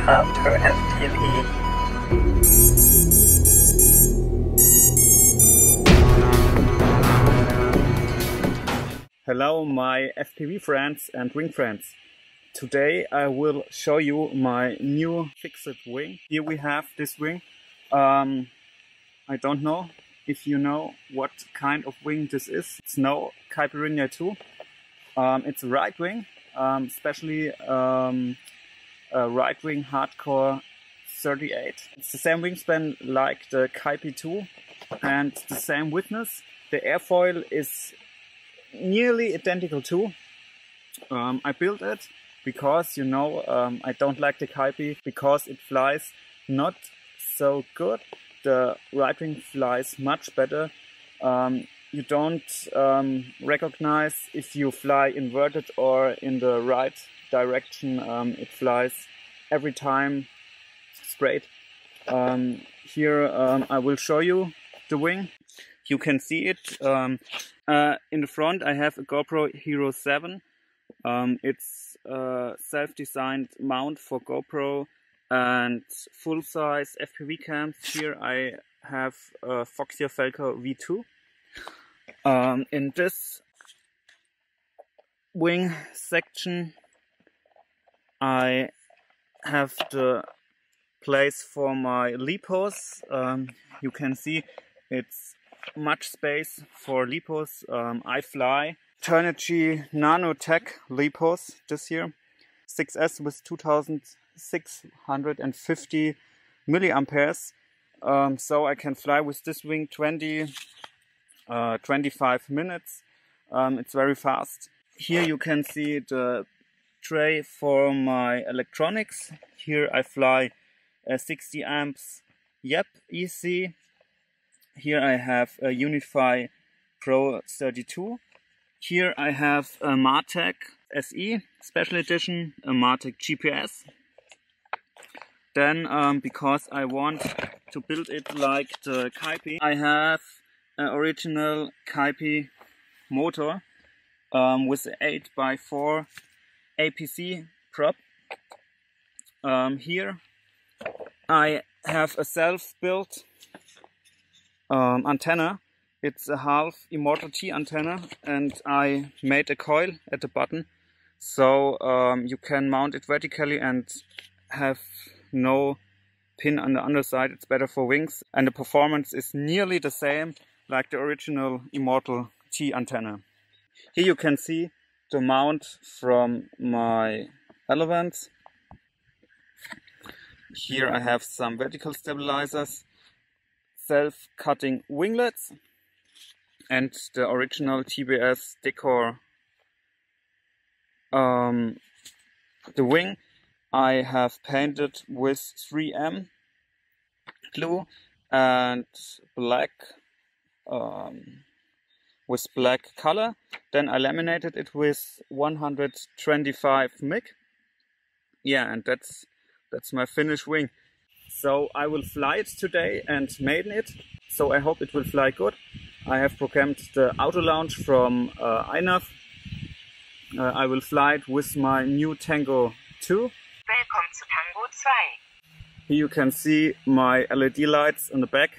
after FPV. Hello my FPV friends and wing friends. Today I will show you my new fixed wing. Here we have this wing. I don't know if you know what kind of wing this is. It's no Caipirinha 2. It's a Ritewing, especially Ritewing Hardcore 38. It's the same wingspan like the Caipi 2 and the same width. The airfoil is nearly identical too. I built it because, you know, I don't like the Caipi because it flies not so good. The Ritewing flies much better. You don't recognize if you fly inverted or in the right direction. It flies every time straight. Here I will show you the wing. You can see it. In the front I have a GoPro Hero 7. It's a self-designed mount for GoPro and full-size FPV cams. Here I have a Wngflp V2. In this wing section I have the place for my Lipos. You can see it's much space for Lipos. I fly Turnigy Nanotech Lipos this year, 6S with 2650 milliamperes. So I can fly with this wing 25 minutes. It's very fast. Here you can see the tray for my electronics. Here I fly a 60 amps YEP EC. Here I have a Unify Pro 32. Here I have a Martec SE Special Edition, a Martec GPS. Then, because I want to build it like the Caipi, I have an original Caipi motor with an 8x4 APC prop. Here I have a self-built antenna. It's a half Immortal T antenna, and I made a coil at the bottom, so you can mount it vertically and have no pin on the underside. It's better for wings, and the performance is nearly the same like the original Immortal T antenna. Here you can see the mount from my Elevance. Here I have some vertical stabilizers, self-cutting winglets, and the original TBS decor. The wing I have painted with 3M glue and black, with black color. Then I laminated it with 125 MIG. Yeah, and that's my finished wing. So I will fly it today and maiden it. So I hope it will fly good. I have programmed the auto launch from INAV. I will fly it with my new Tango 2. Welcome to Tango 2. Here you can see my LED lights in the back.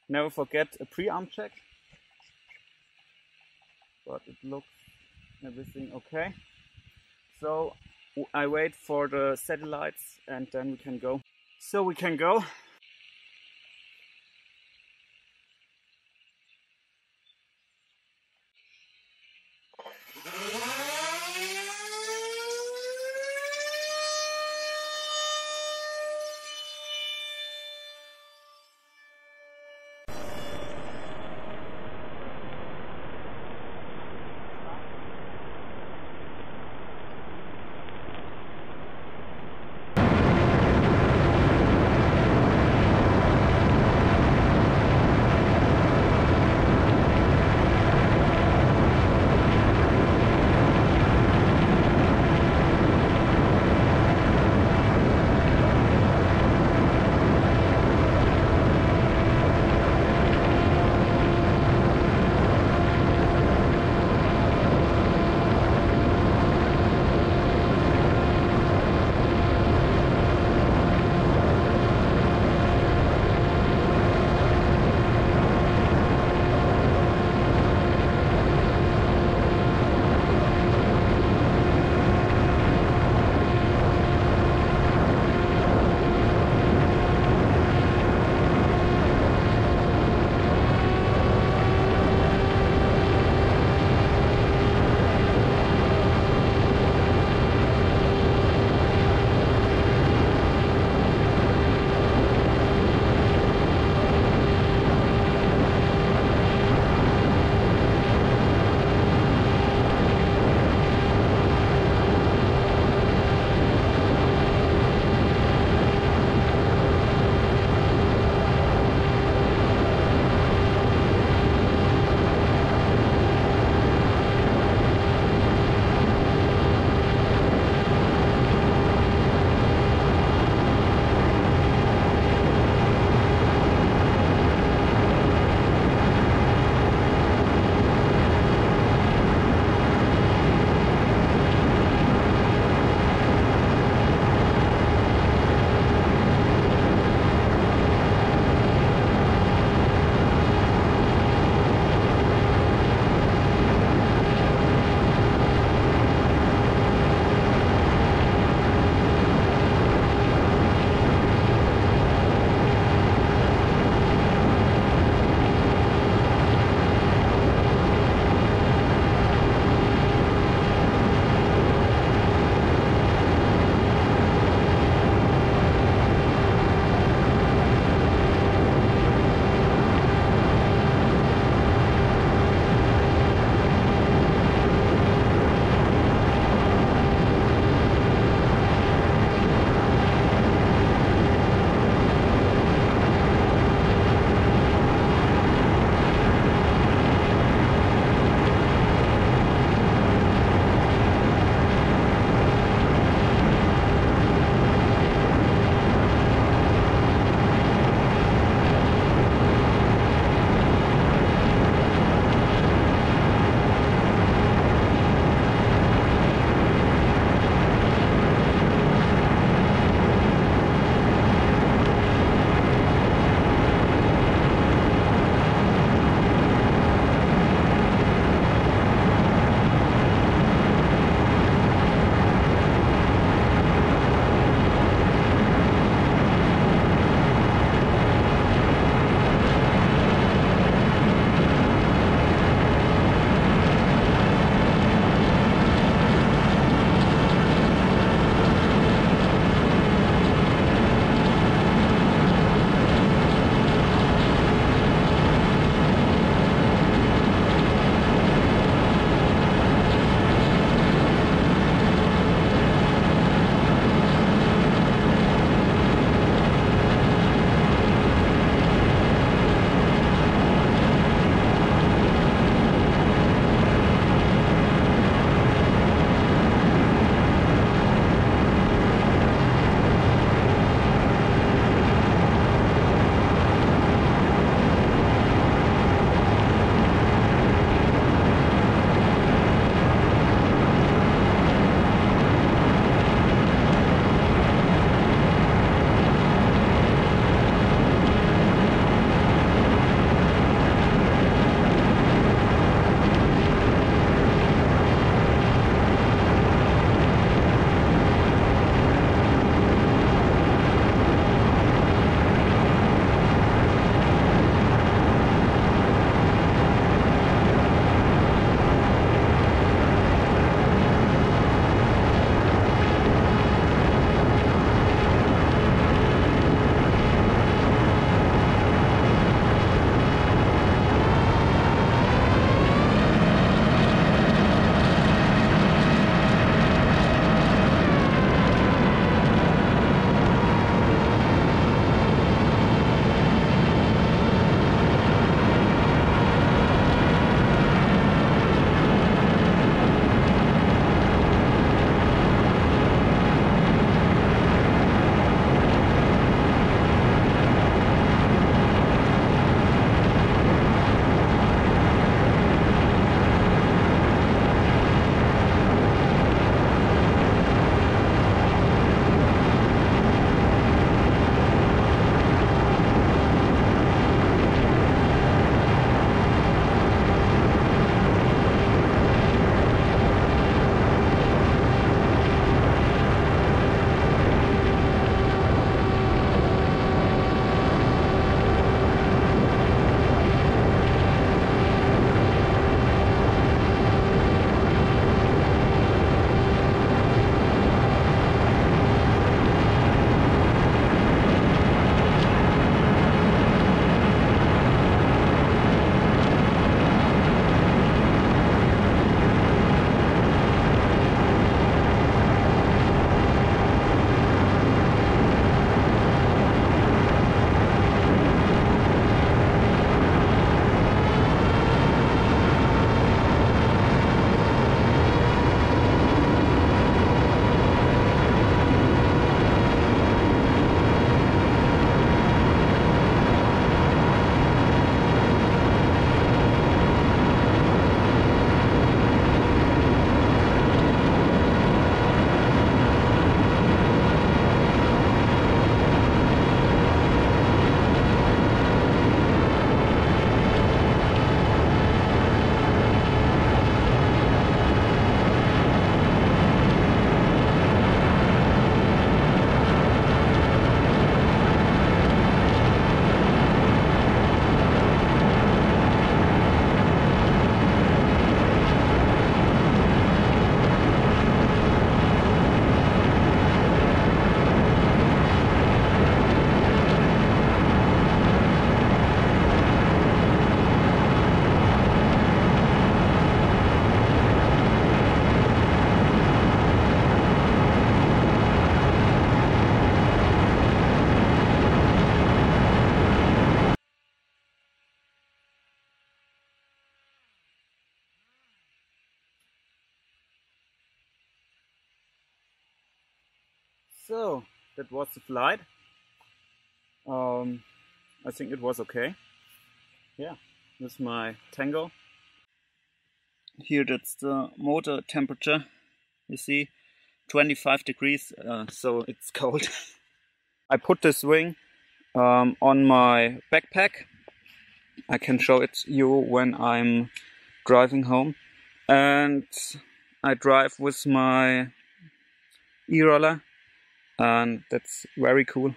Never forget a pre-arm check. But it looks everything okay. So I wait for the satellites and then we can go. So we can go. So that was the flight. I think it was okay. Yeah, this is my Tango. Here that's the motor temperature. You see, 25 degrees, so it's cold. I put this wing on my backpack. I can show it to you when I'm driving home. And I drive with my e-roller, and that's very cool.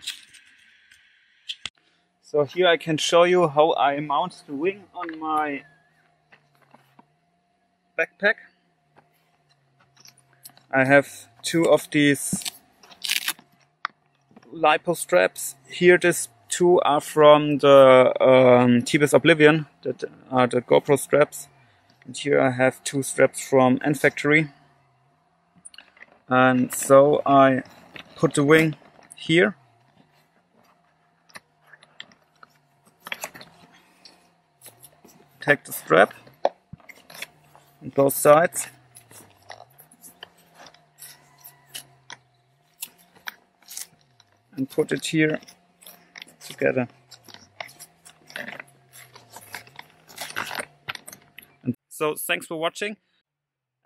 So here I can show you how I mount the wing on my backpack. I have two of these Lipos straps. Here these two are from the TBS Oblivion, that are the GoPro straps. And here I have two straps from Wngflp. And so I put the wing here. Take the strap on both sides. And put it here together. And so thanks for watching,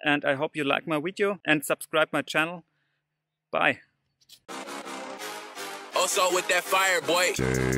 and I hope you like my video and subscribe my channel. Bye. Also with that fire, boy.